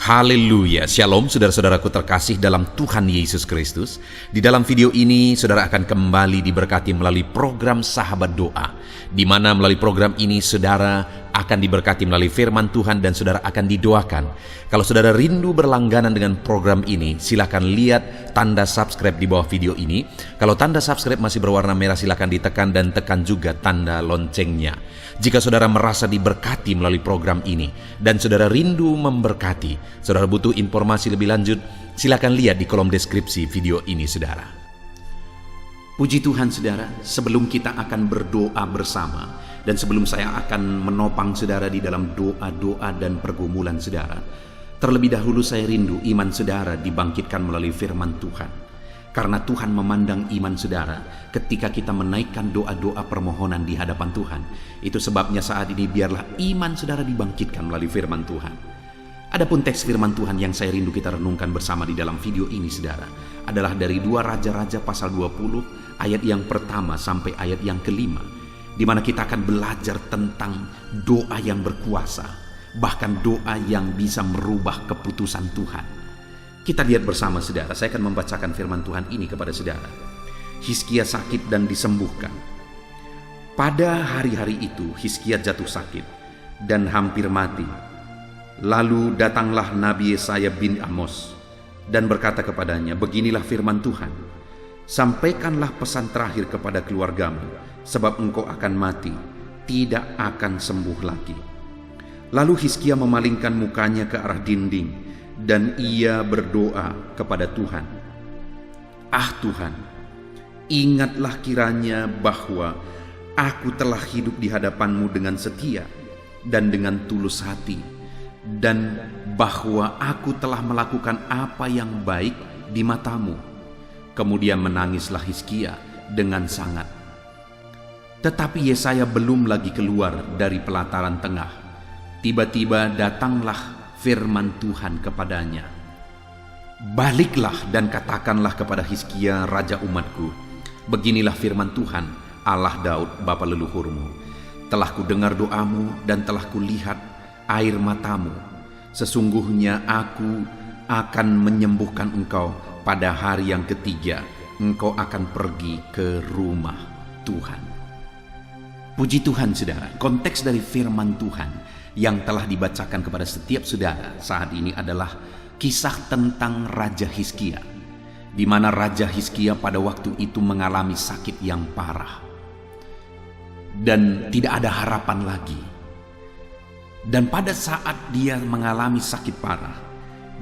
Haleluya, Shalom saudara-saudaraku terkasih dalam Tuhan Yesus Kristus. Di dalam video ini saudara akan kembali diberkati melalui program Sahabat Doa, di mana melalui program ini saudara akan diberkati melalui firman Tuhan dan saudara akan didoakan. Kalau saudara rindu berlangganan dengan program ini, silakan lihat tanda subscribe di bawah video ini. Kalau tanda subscribe masih berwarna merah, silakan ditekan dan tekan juga tanda loncengnya. Jika saudara merasa diberkati melalui program ini dan saudara rindu memberkati, saudara butuh informasi lebih lanjut, silakan lihat di kolom deskripsi video ini saudara. Puji Tuhan saudara, sebelum kita akan berdoa bersama dan sebelum saya akan menopang saudara di dalam doa-doa dan pergumulan saudara, terlebih dahulu saya rindu iman saudara dibangkitkan melalui firman Tuhan. Karena Tuhan memandang iman saudara ketika kita menaikkan doa-doa permohonan di hadapan Tuhan. Itu sebabnya saat ini biarlah iman saudara dibangkitkan melalui firman Tuhan. Adapun teks firman Tuhan yang saya rindu kita renungkan bersama di dalam video ini saudara adalah dari 2 Raja-Raja pasal 20 ayat yang pertama sampai ayat yang kelima, di mana kita akan belajar tentang doa yang berkuasa, bahkan doa yang bisa merubah keputusan Tuhan. Kita lihat bersama saudara, saya akan membacakan firman Tuhan ini kepada saudara. Hizkia sakit dan disembuhkan. Pada hari-hari itu Hizkia jatuh sakit dan hampir mati. Lalu datanglah Nabi Yesaya bin Amos dan berkata kepadanya, beginilah firman Tuhan, sampaikanlah pesan terakhir kepada keluargamu, sebab engkau akan mati, tidak akan sembuh lagi. Lalu Hizkia memalingkan mukanya ke arah dinding dan ia berdoa kepada Tuhan. Ah Tuhan, ingatlah kiranya bahwa aku telah hidup di hadapan-Mu dengan setia dan dengan tulus hati, dan bahwa aku telah melakukan apa yang baik di mata-Mu. Kemudian menangislah Hizkia dengan sangat. Tetapi Yesaya belum lagi keluar dari pelataran tengah. Tiba-tiba datanglah firman Tuhan kepadanya. Baliklah dan katakanlah kepada Hizkia raja umatku, beginilah firman Tuhan, Allah Daud bapa leluhurmu. Telah kudengar doamu dan telah kulihat air matamu. Sesungguhnya aku akan menyembuhkan engkau. Pada hari yang ketiga engkau akan pergi ke rumah Tuhan. Puji Tuhan saudara, konteks dari firman Tuhan yang telah dibacakan kepada setiap saudara saat ini adalah kisah tentang Raja Hizkia, di mana Raja Hizkia pada waktu itu mengalami sakit yang parah dan tidak ada harapan lagi. Dan pada saat dia mengalami sakit parah,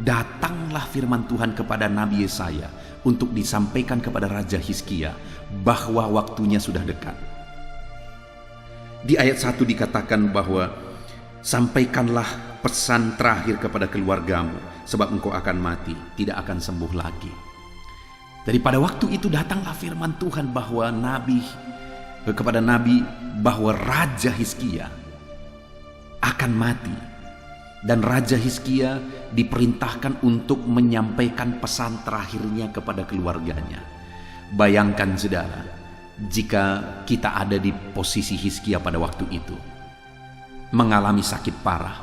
datanglah firman Tuhan kepada Nabi Yesaya untuk disampaikan kepada Raja Hizkia bahwa waktunya sudah dekat. Di ayat 1 dikatakan bahwa sampaikanlah pesan terakhir kepada keluargamu, sebab engkau akan mati, tidak akan sembuh lagi. Jadi pada waktu itu datanglah firman Tuhan bahwa kepada Nabi bahwa Raja Hizkia akan mati. Dan Raja Hizkia diperintahkan untuk menyampaikan pesan terakhirnya kepada keluarganya. Bayangkan saudara, jika kita ada di posisi Hizkia pada waktu itu, mengalami sakit parah,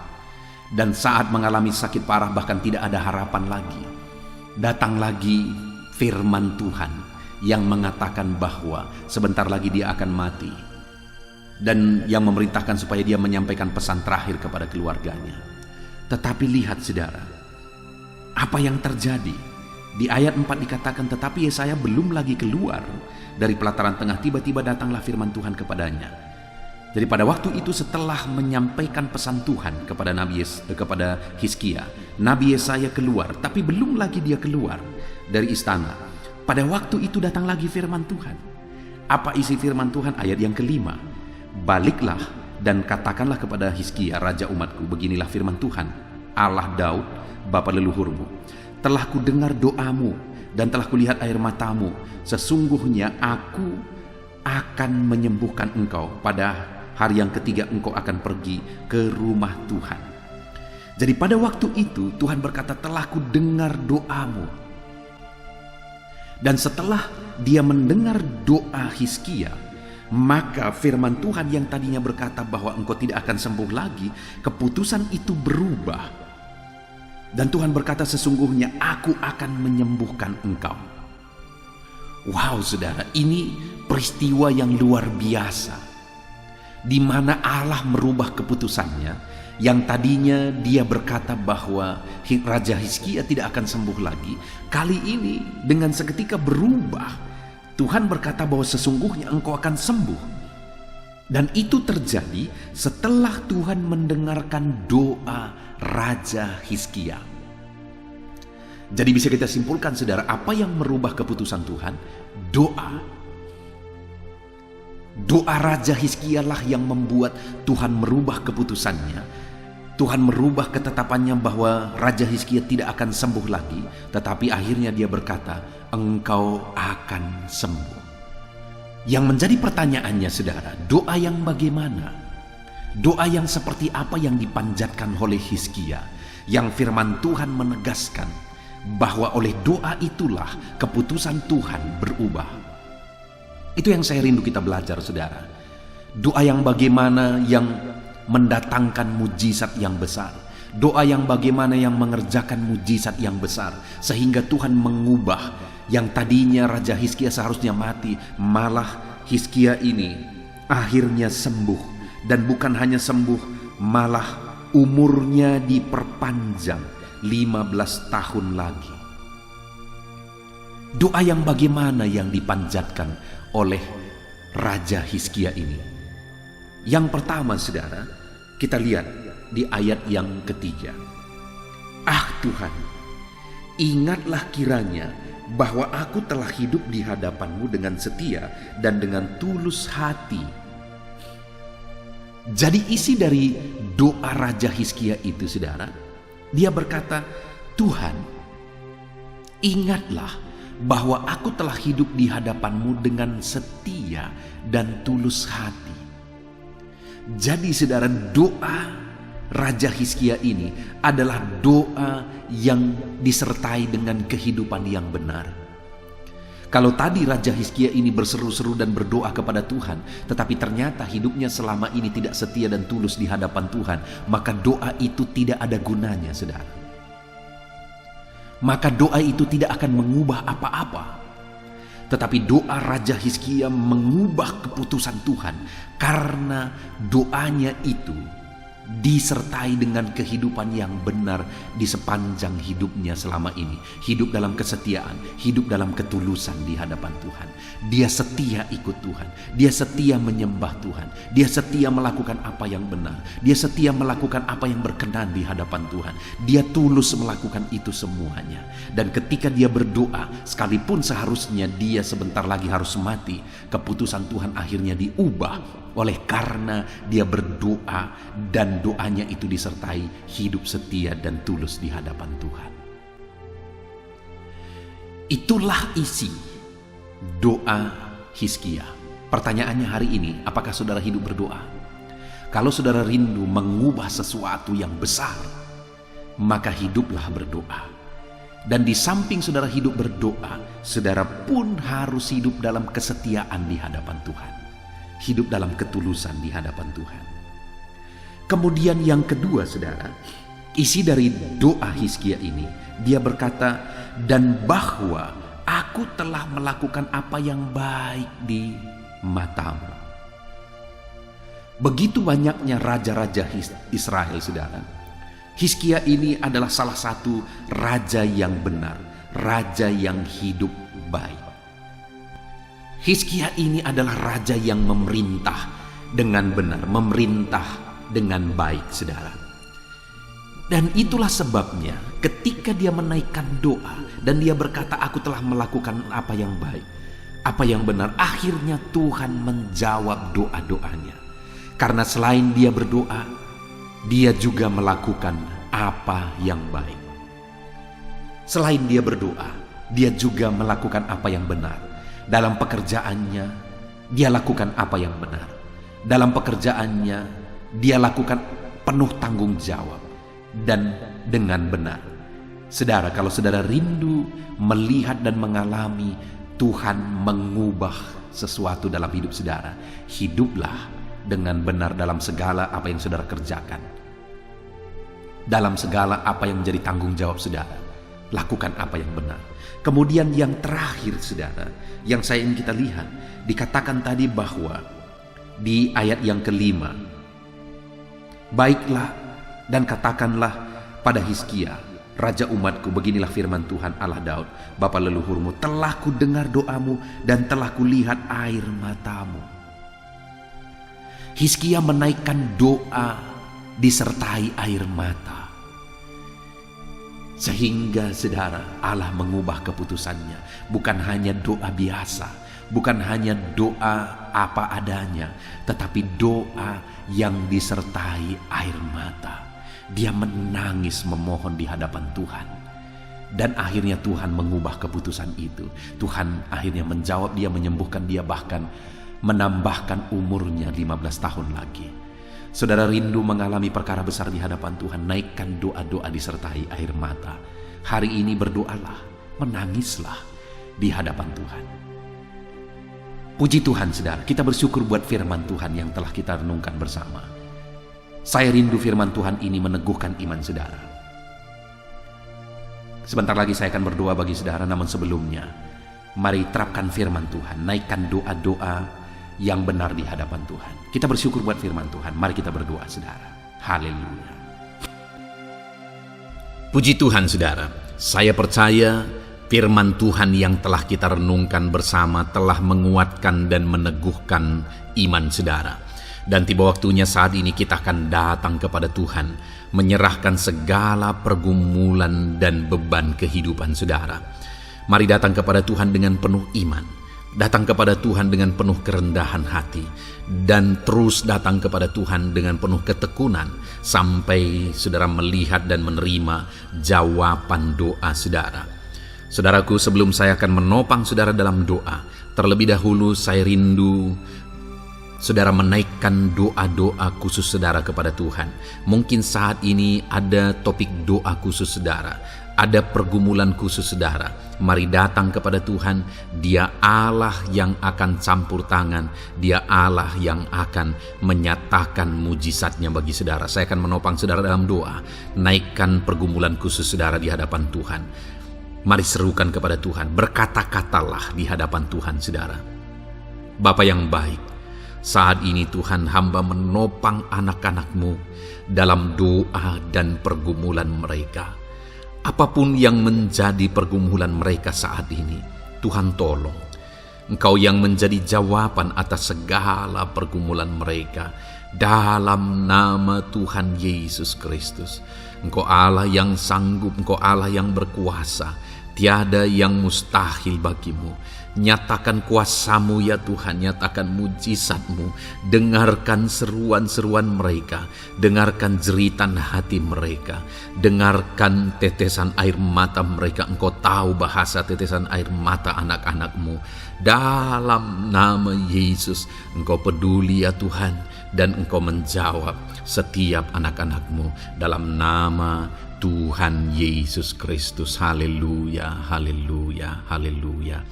dan saat mengalami sakit parah bahkan tidak ada harapan lagi, datang lagi firman Tuhan yang mengatakan bahwa sebentar lagi dia akan mati, dan yang memerintahkan supaya dia menyampaikan pesan terakhir kepada keluarganya. Tetapi lihat saudara, apa yang terjadi? Di ayat 4 dikatakan, tetapi Yesaya belum lagi keluar dari pelataran tengah, tiba-tiba datanglah firman Tuhan kepadanya. Jadi pada waktu itu setelah menyampaikan pesan Tuhan kepada kepada Hizkia, Nabi Yesaya keluar, tapi belum lagi dia keluar dari istana. Pada waktu itu datang lagi firman Tuhan. Apa isi firman Tuhan? Ayat yang kelima. Baliklah dan katakanlah kepada Hizkia raja umatku, beginilah firman Tuhan, Allah Daud bapa leluhurmu. Telah kudengar doamu dan telah kulihat air matamu. Sesungguhnya aku akan menyembuhkan engkau. Pada hari yang ketiga engkau akan pergi ke rumah Tuhan. Jadi pada waktu itu Tuhan berkata, telah kudengar doamu. Dan setelah dia mendengar doa Hizkia, maka firman Tuhan yang tadinya berkata bahwa engkau tidak akan sembuh lagi, keputusan itu berubah. Dan Tuhan berkata, sesungguhnya aku akan menyembuhkan engkau. Wow saudara, ini peristiwa yang luar biasa, di mana Allah merubah keputusannya. Yang tadinya dia berkata bahwa Raja Hizkia tidak akan sembuh lagi, kali ini dengan seketika berubah. Tuhan berkata bahwa sesungguhnya engkau akan sembuh. Dan itu terjadi setelah Tuhan mendengarkan doa Raja Hizkia. Jadi bisa kita simpulkan saudara, apa yang merubah keputusan Tuhan? Doa Raja Hizkia lah yang membuat Tuhan merubah keputusannya. Tuhan merubah ketetapannya bahwa Raja Hizkia tidak akan sembuh lagi. Tetapi akhirnya dia berkata, engkau akan sembuh. Yang menjadi pertanyaannya saudara, doa yang bagaimana? Doa yang seperti apa yang dipanjatkan oleh Hizkia? Yang firman Tuhan menegaskan bahwa oleh doa itulah keputusan Tuhan berubah. Itu yang saya rindu kita belajar saudara. Doa yang bagaimana yang mendatangkan mujizat yang besar. Doa yang bagaimana yang mengerjakan mujizat yang besar. Sehingga Tuhan mengubah yang tadinya Raja Hizkia seharusnya mati, malah Hizkia ini akhirnya sembuh. Dan bukan hanya sembuh, malah umurnya diperpanjang 15 tahun lagi. Doa yang bagaimana yang dipanjatkan oleh Raja Hizkia ini? Yang pertama saudara, kita lihat di ayat yang ketiga. Ah Tuhan, ingatlah kiranya bahwa aku telah hidup di hadapan-Mu dengan setia dan dengan tulus hati. Jadi isi dari doa Raja Hizkia itu saudara, dia berkata, Tuhan, ingatlah bahwa aku telah hidup di hadapan-Mu dengan setia dan tulus hati. Jadi saudara, doa Raja Hizkia ini adalah doa yang disertai dengan kehidupan yang benar. Kalau tadi Raja Hizkia ini berseru-seru dan berdoa kepada Tuhan, tetapi ternyata hidupnya selama ini tidak setia dan tulus di hadapan Tuhan, maka doa itu tidak ada gunanya saudara. Maka doa itu tidak akan mengubah apa-apa. Tetapi doa Raja Hizkia mengubah keputusan Tuhan karena doanya itu disertai dengan kehidupan yang benar di sepanjang hidupnya selama ini. Hidup dalam kesetiaan, hidup dalam ketulusan di hadapan Tuhan. Dia setia ikut Tuhan, dia setia menyembah Tuhan, dia setia melakukan apa yang benar, dia setia melakukan apa yang berkenan di hadapan Tuhan. Dia tulus melakukan itu semuanya. Dan ketika dia berdoa, sekalipun seharusnya dia sebentar lagi harus mati, keputusan Tuhan akhirnya diubah oleh karena dia berdoa dan doanya itu disertai hidup setia dan tulus di hadapan Tuhan. Itulah isi doa Hizkia. Pertanyaannya hari ini, apakah saudara hidup berdoa? Kalau saudara rindu mengubah sesuatu yang besar, maka hiduplah berdoa. Dan di samping saudara hidup berdoa, saudara pun harus hidup dalam kesetiaan di hadapan Tuhan. Hidup dalam ketulusan di hadapan Tuhan. Kemudian yang kedua saudara, isi dari doa Hizkia ini, dia berkata, dan bahwa aku telah melakukan apa yang baik di matamu. Begitu banyaknya raja-raja Israel saudara, Hizkia ini adalah salah satu raja yang benar, raja yang hidup baik. Hizkia ini adalah raja yang memerintah dengan benar, memerintah dengan baik saudara. Dan itulah sebabnya ketika dia menaikkan doa dan dia berkata, aku telah melakukan apa yang baik, apa yang benar, akhirnya Tuhan menjawab doa-doanya. Karena selain dia berdoa, dia juga melakukan apa yang baik. Selain dia berdoa, dia juga melakukan apa yang benar. Dalam pekerjaannya, dia lakukan apa yang benar. Dalam pekerjaannya, dia lakukan penuh tanggung jawab dan dengan benar. Saudara, kalau saudara rindu melihat dan mengalami Tuhan mengubah sesuatu dalam hidup saudara, hiduplah dengan benar dalam segala apa yang saudara kerjakan. dalam segala apa yang menjadi tanggung jawab saudara. Lakukan apa yang benar. Kemudian yang terakhir saudara, yang saya ingin kita lihat, dikatakan tadi bahwa di ayat yang kelima, baiklah dan katakanlah pada Hizkia, raja umatku, beginilah firman Tuhan Allah Daud, bapa leluhurmu, telah ku dengar doamu dan telah kulihat air matamu. Hizkia menaikkan doa disertai air mata. Sehingga saudara, Allah mengubah keputusannya. Bukan hanya doa biasa, bukan hanya doa apa adanya, tetapi doa yang disertai air mata. Dia menangis memohon di hadapan Tuhan. Dan akhirnya Tuhan mengubah keputusan itu. Tuhan akhirnya menjawab dia, menyembuhkan dia, bahkan menambahkan umurnya 15 tahun lagi. Saudara rindu mengalami perkara besar di hadapan Tuhan, naikkan doa-doa disertai air mata. Hari ini berdoalah, menangislah di hadapan Tuhan. Puji Tuhan saudara, kita bersyukur buat firman Tuhan yang telah kita renungkan bersama. Saya rindu firman Tuhan ini meneguhkan iman saudara. Sebentar lagi saya akan berdoa bagi saudara, namun sebelumnya, mari terapkan firman Tuhan, naikkan doa-doa yang benar di hadapan Tuhan. Kita bersyukur buat firman Tuhan. Mari kita berdoa saudara. Haleluya. Puji Tuhan saudara, saya percaya firman Tuhan yang telah kita renungkan bersama telah menguatkan dan meneguhkan iman saudara. Dan tiba waktunya saat ini kita akan datang kepada Tuhan, menyerahkan segala pergumulan dan beban kehidupan saudara. Mari datang kepada Tuhan dengan penuh iman. Datang kepada Tuhan dengan penuh kerendahan hati, dan terus datang kepada Tuhan dengan penuh ketekunan sampai saudara melihat dan menerima jawaban doa saudara. Saudaraku, sebelum saya akan menopang saudara dalam doa, terlebih dahulu saya rindu saudara menaikkan doa-doa khusus saudara kepada Tuhan. Mungkin saat ini ada topik doa khusus saudara, ada pergumulan khusus saudara. Mari datang kepada Tuhan. Dia Allah yang akan campur tangan. Dia Allah yang akan menyatakan mujizatnya bagi saudara. Saya akan menopang saudara dalam doa. Naikkan pergumulan khusus saudara di hadapan Tuhan. Mari serukan kepada Tuhan. Berkata-katalah di hadapan Tuhan saudara. Bapa yang baik, saat ini Tuhan, hamba menopang anak-anak-Mu dalam doa dan pergumulan mereka. Apapun yang menjadi pergumulan mereka saat ini, Tuhan tolong. Engkau yang menjadi jawaban atas segala pergumulan mereka. Dalam nama Tuhan Yesus Kristus. Engkau Allah yang sanggup, Engkau Allah yang berkuasa. Tiada yang mustahil bagimu. Nyatakan kuasa-Mu ya Tuhan, nyatakan mujizat-Mu. Dengarkan seruan-seruan mereka, dengarkan jeritan hati mereka, dengarkan tetesan air mata mereka. Engkau tahu bahasa tetesan air mata anak-anak-Mu. Dalam nama Yesus, Engkau peduli ya Tuhan, dan Engkau menjawab setiap anak-anak-Mu dalam nama Tuhan Yesus Kristus. Haleluya, haleluya, haleluya.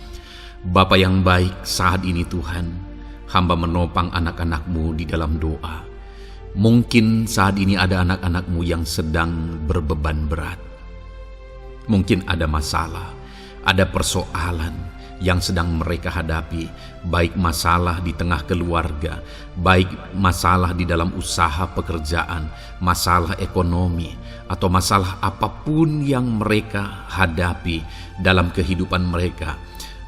Bapa yang baik, saat ini Tuhan, hamba menopang anak-anak-Mu di dalam doa. Mungkin saat ini ada anak-anak-Mu yang sedang berbeban berat. Mungkin ada masalah, ada persoalan yang sedang mereka hadapi, baik masalah di tengah keluarga, baik masalah di dalam usaha pekerjaan, masalah ekonomi, atau masalah apapun yang mereka hadapi dalam kehidupan mereka.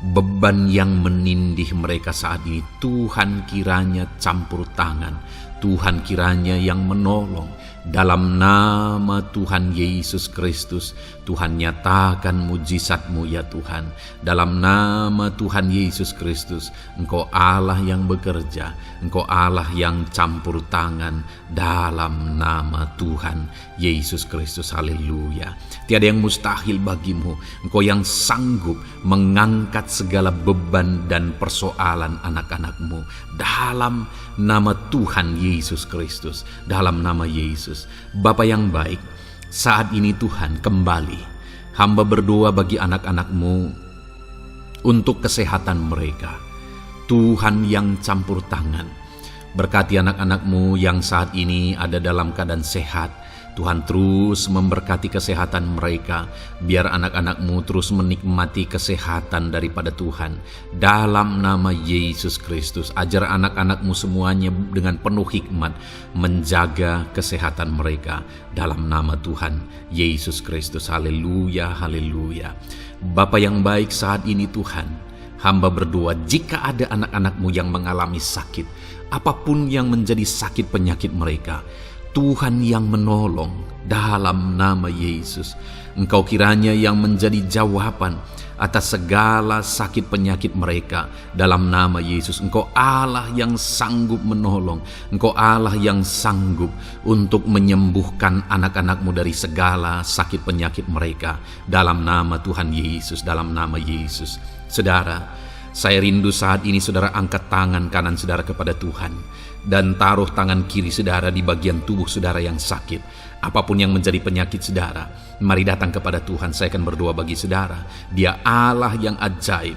Beban yang menindih mereka saat ini, Tuhan kiranya campur tangan, Tuhan kiranya yang menolong. Dalam nama Tuhan Yesus Kristus, Tuhan nyatakan mujizat-Mu ya Tuhan. Dalam nama Tuhan Yesus Kristus, Engkau Allah yang bekerja, Engkau Allah yang campur tangan. Dalam nama Tuhan Yesus Kristus, haleluya. Tiada yang mustahil bagimu. Engkau yang sanggup mengangkat segala beban dan persoalan anak-anak-Mu. Dalam nama Tuhan Yesus Kristus, dalam nama Yesus. Bapa yang baik, saat ini Tuhan kembali hamba berdoa bagi anak-anak-Mu untuk kesehatan mereka. Tuhan yang campur tangan, berkati anak-anak-Mu yang saat ini ada dalam keadaan sehat. Tuhan terus memberkati kesehatan mereka. Biar anak-anak-Mu terus menikmati kesehatan daripada Tuhan. Dalam nama Yesus Kristus, ajar anak-anak-Mu semuanya dengan penuh hikmat menjaga kesehatan mereka. Dalam nama Tuhan Yesus Kristus. Haleluya, haleluya. Bapa yang baik, saat ini Tuhan, hamba berdoa jika ada anak-anak-Mu yang mengalami sakit, apapun yang menjadi sakit penyakit mereka, Tuhan yang menolong dalam nama Yesus. Engkau kiranya yang menjadi jawaban atas segala sakit penyakit mereka dalam nama Yesus. Engkau Allah yang sanggup menolong. Engkau Allah yang sanggup untuk menyembuhkan anak-anak-Mu dari segala sakit penyakit mereka dalam nama Tuhan Yesus, dalam nama Yesus. Saudara, saya rindu saat ini saudara angkat tangan kanan saudara kepada Tuhan dan taruh tangan kiri saudara di bagian tubuh saudara yang sakit. Apapun yang menjadi penyakit saudara, mari datang kepada Tuhan. Saya akan berdoa bagi saudara. Dia Allah yang ajaib.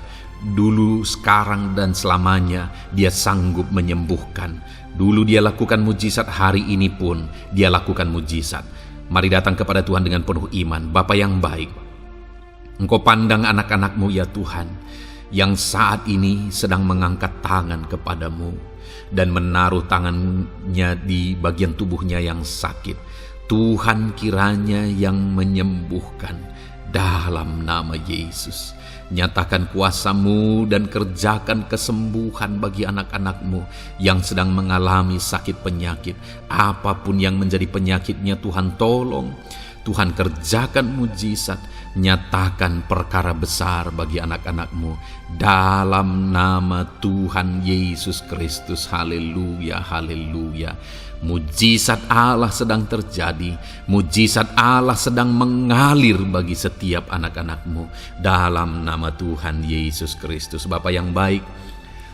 Dulu, sekarang, dan selamanya Dia sanggup menyembuhkan. Dulu Dia lakukan mujizat, hari ini pun Dia lakukan mujizat. Mari datang kepada Tuhan dengan penuh iman. Bapa yang baik, Engkau pandang anak-anak-Mu ya Tuhan, yang saat ini sedang mengangkat tangan kepadamu dan menaruh tangannya di bagian tubuhnya yang sakit. Tuhan kiranya yang menyembuhkan dalam nama Yesus. Nyatakan kuasa-Mu dan kerjakan kesembuhan bagi anak-anak-Mu yang sedang mengalami sakit penyakit. Apapun yang menjadi penyakitnya, Tuhan tolong. Tuhan kerjakan mujizat, nyatakan perkara besar bagi anak-anak-Mu dalam nama Tuhan Yesus Kristus. Haleluya, haleluya. Mujizat Allah sedang terjadi, mujizat Allah sedang mengalir bagi setiap anak-anak-Mu dalam nama Tuhan Yesus Kristus. Bapa yang baik,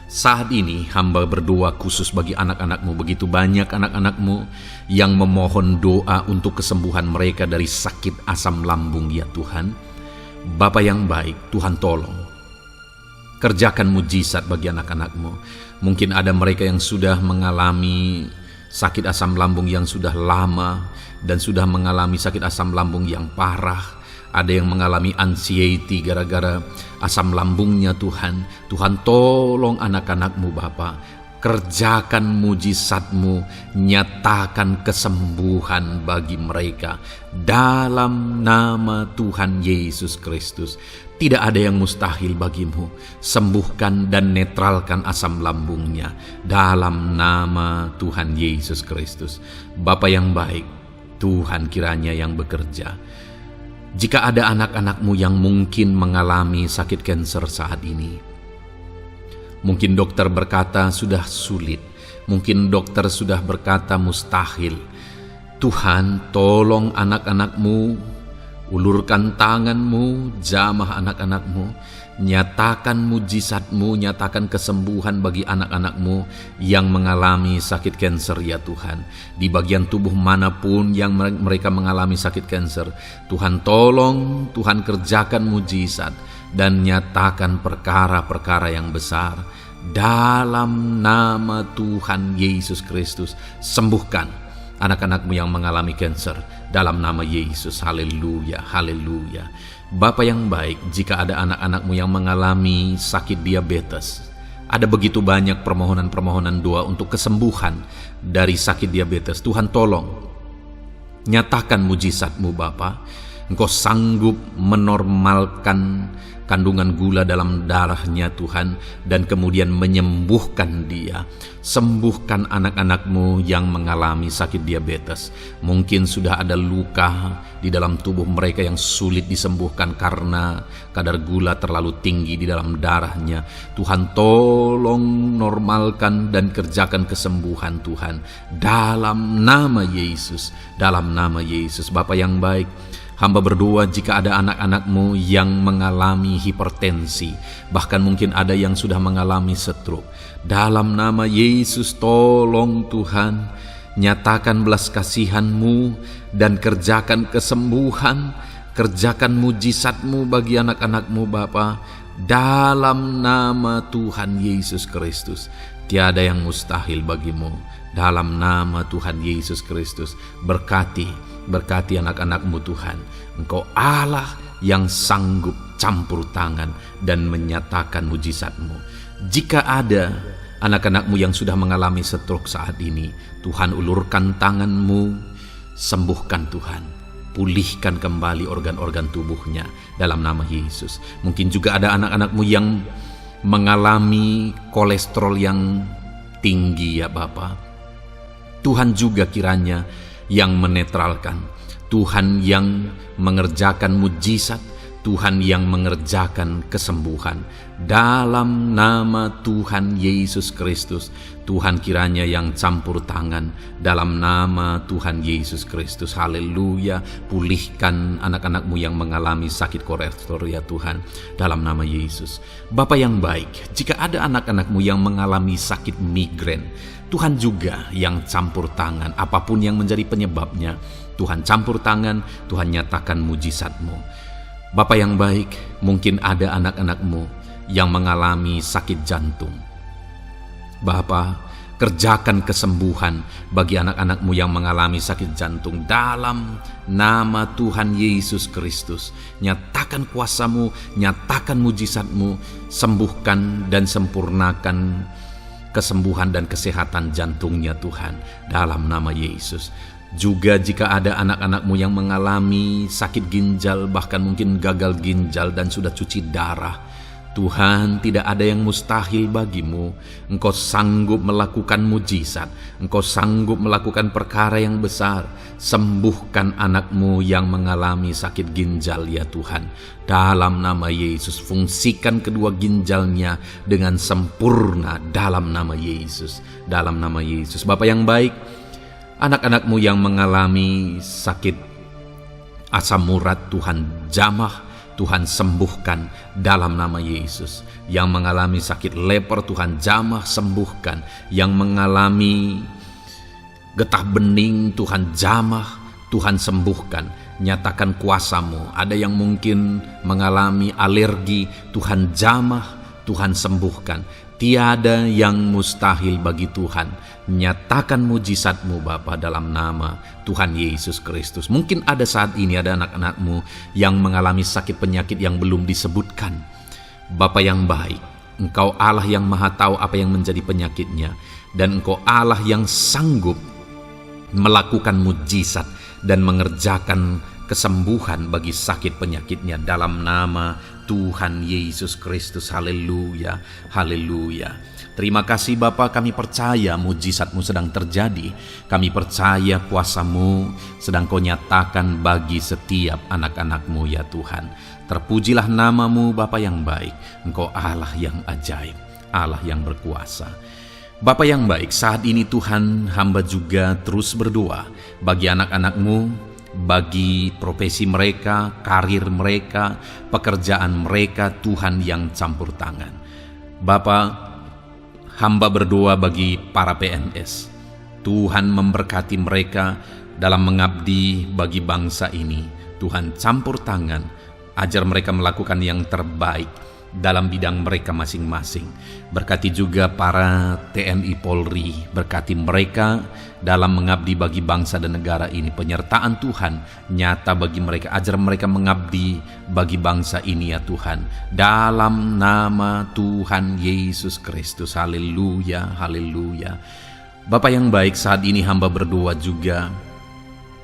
saat ini hamba berdoa khusus bagi anak-anak-Mu. Begitu banyak anak-anak-Mu yang memohon doa untuk kesembuhan mereka dari sakit asam lambung ya Tuhan. Bapa yang baik, Tuhan tolong. Kerjakan mujizat bagi anak-anak-Mu. Mungkin ada mereka yang sudah mengalami sakit asam lambung yang sudah lama dan sudah mengalami sakit asam lambung yang parah. Ada yang mengalami anxiety gara-gara asam lambungnya Tuhan. Tuhan tolong anak-anak-Mu Bapa. Kerjakan mujizat-Mu, nyatakan kesembuhan bagi mereka dalam nama Tuhan Yesus Kristus. Tidak ada yang mustahil bagimu. Sembuhkan dan netralkan asam lambungnya dalam nama Tuhan Yesus Kristus. Bapa yang baik, Tuhan kiranya yang bekerja. Jika ada anak-anak-Mu yang mungkin mengalami sakit kanker saat ini, mungkin dokter berkata sudah sulit, mungkin dokter sudah berkata mustahil. Tuhan tolong anak-anak-Mu, ulurkan tangan-Mu, jamah anak-anak-Mu, nyatakan mujizat-Mu, nyatakan kesembuhan bagi anak-anak-Mu yang mengalami sakit kanker ya Tuhan. Di bagian tubuh manapun yang mereka mengalami sakit kanker, Tuhan tolong, Tuhan kerjakan mujizat dan nyatakan perkara-perkara yang besar. Dalam nama Tuhan Yesus Kristus, sembuhkan anak-anak-Mu yang mengalami kanker dalam nama Yesus. Haleluya, haleluya. Bapa yang baik, jika ada anak-anak-Mu yang mengalami sakit diabetes, ada begitu banyak permohonan-permohonan doa untuk kesembuhan dari sakit diabetes. Tuhan tolong, nyatakan mujizat-Mu Bapa. Engkau sanggup menormalkan kandungan gula dalam darahnya Tuhan, dan kemudian menyembuhkan dia. Sembuhkan anak-anak-Mu yang mengalami sakit diabetes. Mungkin sudah ada luka di dalam tubuh mereka yang sulit disembuhkan karena kadar gula terlalu tinggi di dalam darahnya. Tuhan tolong normalkan dan kerjakan kesembuhan Tuhan dalam nama Yesus, dalam nama Yesus. Bapa yang baik, hamba berdoa jika ada anak-anak-Mu yang mengalami hipertensi, bahkan mungkin ada yang sudah mengalami stroke. Dalam nama Yesus tolong Tuhan, nyatakan belas kasihan-Mu dan kerjakan kesembuhan, kerjakan mujizat-Mu bagi anak-anak-Mu Bapa. Dalam nama Tuhan Yesus Kristus, tiada yang mustahil bagimu. Dalam nama Tuhan Yesus Kristus, berkati Berkati anak-anak-Mu Tuhan. Engkau Allah yang sanggup campur tangan dan menyatakan mujizat-Mu. Jika ada anak-anak-Mu yang sudah mengalami stroke saat ini, Tuhan, ulurkan tangan-Mu, sembuhkan Tuhan. Pulihkan kembali organ-organ tubuhnya dalam nama Yesus. Mungkin juga ada anak-anak-Mu yang mengalami kolesterol yang tinggi ya Bapa. Tuhan juga kiranya yang menetralkan, Tuhan yang mengerjakan mujizat, Tuhan yang mengerjakan kesembuhan. Dalam nama Tuhan Yesus Kristus, Tuhan kiranya yang campur tangan dalam nama Tuhan Yesus Kristus. Haleluya. Pulihkan anak-anak-Mu yang mengalami sakit kolesterol ya Tuhan, dalam nama Yesus. Bapa yang baik, jika ada anak-anak-Mu yang mengalami sakit migrain, Tuhan juga yang campur tangan. Apapun yang menjadi penyebabnya, Tuhan campur tangan, Tuhan nyatakan mujizat-Mu. Bapa yang baik, mungkin ada anak-anak-Mu yang mengalami sakit jantung. Bapa, kerjakan kesembuhan bagi anak-anak-Mu yang mengalami sakit jantung dalam nama Tuhan Yesus Kristus. Nyatakan kuasa-Mu, nyatakan mujizat-Mu, sembuhkan dan sempurnakan kesembuhan dan kesehatan jantungnya Tuhan, dalam nama Yesus. Juga jika ada anak-anak-Mu yang mengalami sakit ginjal, bahkan mungkin gagal ginjal dan sudah cuci darah, Tuhan, tidak ada yang mustahil bagi-Mu. Engkau sanggup melakukan mujizat, Engkau sanggup melakukan perkara yang besar. Sembuhkan anak-Mu yang mengalami sakit ginjal ya Tuhan, dalam nama Yesus. Fungsikan kedua ginjalnya dengan sempurna dalam nama Yesus, dalam nama Yesus. Bapa yang baik, anak-anak-Mu yang mengalami sakit asam urat, Tuhan jamah, Tuhan sembuhkan dalam nama Yesus. Yang mengalami sakit leper, Tuhan jamah, sembuhkan. Yang mengalami getah bening, Tuhan jamah, Tuhan sembuhkan. Nyatakan kuasa-Mu. Ada yang mungkin mengalami alergi, Tuhan jamah, Tuhan sembuhkan. Tiada yang mustahil bagi Tuhan. Nyatakan mujizat-Mu Bapa, dalam nama Tuhan Yesus Kristus. Mungkin ada saat ini ada anak-anak-Mu yang mengalami sakit penyakit yang belum disebutkan. Bapa yang baik, Engkau Allah yang maha tahu apa yang menjadi penyakitnya, dan Engkau Allah yang sanggup melakukan mujizat dan mengerjakan kesembuhan bagi sakit penyakitnya dalam nama Tuhan Yesus Kristus. Haleluya, haleluya. Terima kasih Bapa, kami percaya mujizat-Mu sedang terjadi. Kami percaya kuasa-Mu sedang Kau nyatakan bagi setiap anak-anak-Mu ya Tuhan. Terpujilah nama-Mu Bapa yang baik. Engkau Allah yang ajaib, Allah yang berkuasa. Bapa yang baik, saat ini Tuhan, hamba juga terus berdoa bagi anak-anak-Mu, bagi profesi mereka, karir mereka, pekerjaan mereka, Tuhan yang campur tangan. Bapa, hamba berdoa bagi para PNS. Tuhan memberkati mereka dalam mengabdi bagi bangsa ini. Tuhan campur tangan, ajar mereka melakukan yang terbaik dalam bidang mereka masing-masing. Berkati juga para TNI Polri, berkati mereka dalam mengabdi bagi bangsa dan negara ini. Penyertaan Tuhan nyata bagi mereka, ajar mereka mengabdi bagi bangsa ini ya Tuhan, dalam nama Tuhan Yesus Kristus. Haleluya, haleluya. Bapa yang baik, saat ini hamba berdoa juga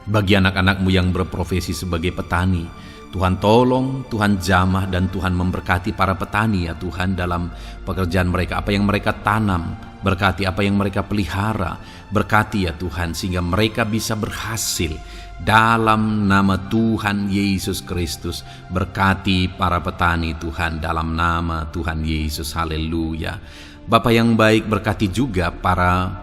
bagi anak-anak-Mu yang berprofesi sebagai petani. Tuhan tolong, Tuhan jamah, dan Tuhan memberkati para petani ya Tuhan dalam pekerjaan mereka. Apa yang mereka tanam, berkati apa yang mereka pelihara, berkati ya Tuhan, sehingga mereka bisa berhasil dalam nama Tuhan Yesus Kristus. Berkati para petani Tuhan dalam nama Tuhan Yesus. Haleluya. Bapa yang baik, berkati juga para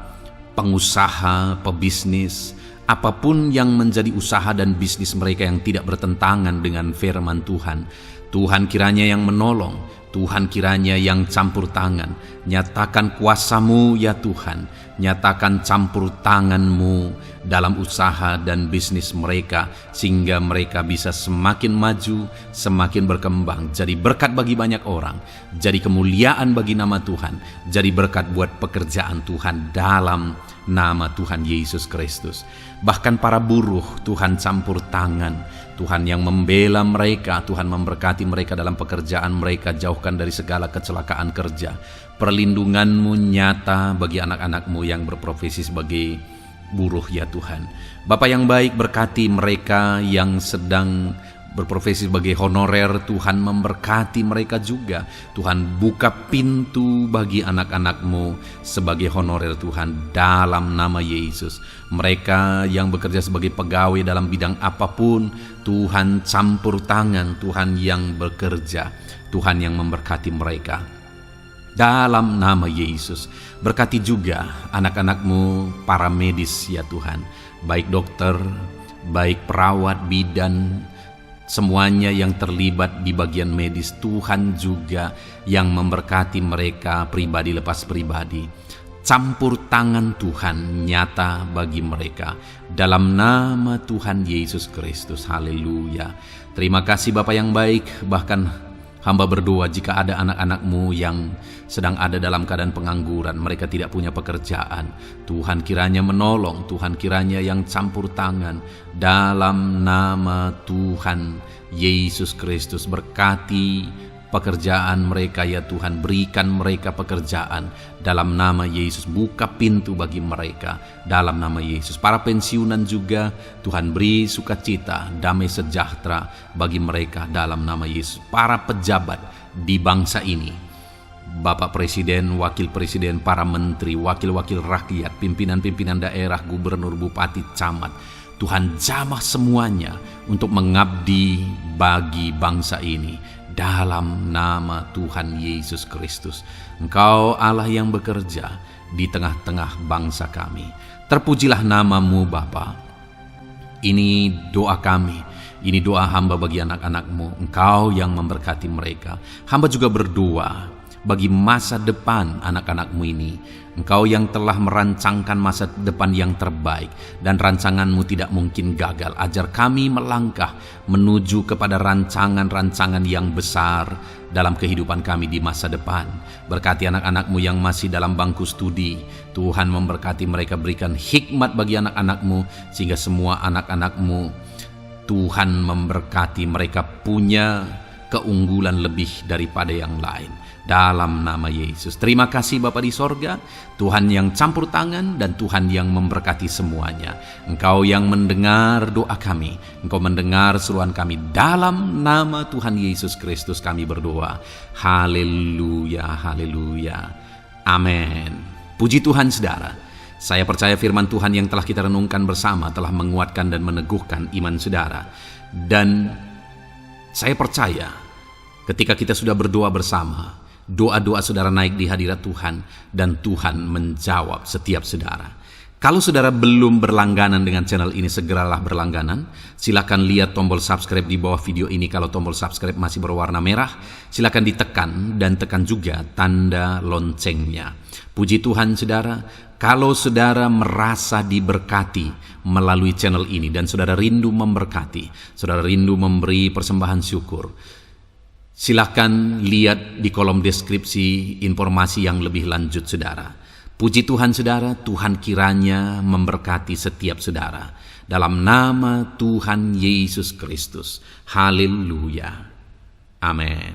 pengusaha, pebisnis, apapun yang menjadi usaha dan bisnis mereka yang tidak bertentangan dengan firman Tuhan. Tuhan kiranya yang menolong, Tuhan kiranya yang campur tangan, nyatakan kuasa-Mu ya Tuhan, nyatakan campur tangan-Mu dalam usaha dan bisnis mereka, sehingga mereka bisa semakin maju, semakin berkembang, jadi berkat bagi banyak orang, jadi kemuliaan bagi nama Tuhan, jadi berkat buat pekerjaan Tuhan dalam nama Tuhan Yesus Kristus. Bahkan para buruh Tuhan campur tangan, Tuhan yang membela mereka, Tuhan memberkati mereka dalam pekerjaan mereka, jauhkan dari segala kecelakaan kerja. Perlindungan-Mu nyata bagi anak-anak-Mu yang berprofesi sebagai buruh ya Tuhan. Bapa yang baik, berkati mereka yang sedang berprofesi sebagai honorer, Tuhan memberkati mereka juga. Tuhan buka pintu bagi anak-anak-Mu sebagai honorer Tuhan dalam nama Yesus. Mereka yang bekerja sebagai pegawai dalam bidang apapun, Tuhan campur tangan, Tuhan yang bekerja, Tuhan yang memberkati mereka dalam nama Yesus. Berkati juga anak-anak-Mu para medis ya Tuhan, baik dokter, baik perawat, bidan, semuanya yang terlibat di bagian medis, Tuhan juga yang memberkati mereka pribadi lepas pribadi. Campur tangan Tuhan nyata bagi mereka dalam nama Tuhan Yesus Kristus. Haleluya. Terima kasih Bapa yang baik. Bahkan hamba berdoa jika ada anak-anak-Mu yang sedang ada dalam keadaan pengangguran, mereka tidak punya pekerjaan, Tuhan kiranya menolong, Tuhan kiranya yang campur tangan dalam nama Tuhan Yesus Kristus. Berkati pekerjaan mereka ya Tuhan, berikan mereka pekerjaan dalam nama Yesus, buka pintu bagi mereka dalam nama Yesus. Para pensiunan juga Tuhan beri sukacita, damai sejahtera bagi mereka dalam nama Yesus. Para pejabat di bangsa ini, Bapak Presiden, Wakil Presiden, para menteri, wakil-wakil rakyat, pimpinan-pimpinan daerah, gubernur, bupati, camat, Tuhan jamah semuanya untuk mengabdi bagi bangsa ini dalam nama Tuhan Yesus Kristus. Engkau Allah yang bekerja di tengah-tengah bangsa kami. Terpujilah nama-Mu Bapa. Ini doa kami, ini doa hamba bagi anak-anak-Mu. Engkau yang memberkati mereka. Hamba juga berdoa bagi masa depan anak-anak-Mu ini. Engkau yang telah merancangkan masa depan yang terbaik, dan rancangan-Mu tidak mungkin gagal. Ajar kami melangkah menuju kepada rancangan-rancangan yang besar dalam kehidupan kami di masa depan. Berkati anak-anak-Mu yang masih dalam bangku studi. Tuhan memberkati mereka, berikan hikmat bagi anak-anak-Mu, sehingga semua anak-anak-Mu Tuhan memberkati mereka punya keunggulan lebih daripada yang lain dalam nama Yesus. Terima kasih Bapa di sorga, Tuhan yang campur tangan dan Tuhan yang memberkati semuanya. Engkau yang mendengar doa kami, Engkau mendengar seruan kami, dalam nama Tuhan Yesus Kristus kami berdoa. Haleluya, haleluya, amin. Puji Tuhan saudara, saya percaya firman Tuhan yang telah kita renungkan bersama telah menguatkan dan meneguhkan iman saudara. Dan saya percaya ketika kita sudah berdoa bersama, doa-doa saudara naik di hadirat Tuhan, dan Tuhan menjawab setiap saudara. Kalau saudara belum berlangganan dengan channel ini, segeralah berlangganan. Silakan lihat tombol subscribe di bawah video ini. Kalau tombol subscribe masih berwarna merah, silakan ditekan dan tekan juga tanda loncengnya. Puji Tuhan saudara, kalau saudara merasa diberkati melalui channel ini dan saudara rindu memberkati, saudara rindu memberi persembahan syukur, silakan lihat di kolom deskripsi informasi yang lebih lanjut saudara. Puji Tuhan saudara, Tuhan kiranya memberkati setiap saudara dalam nama Tuhan Yesus Kristus. Haleluya. Amin.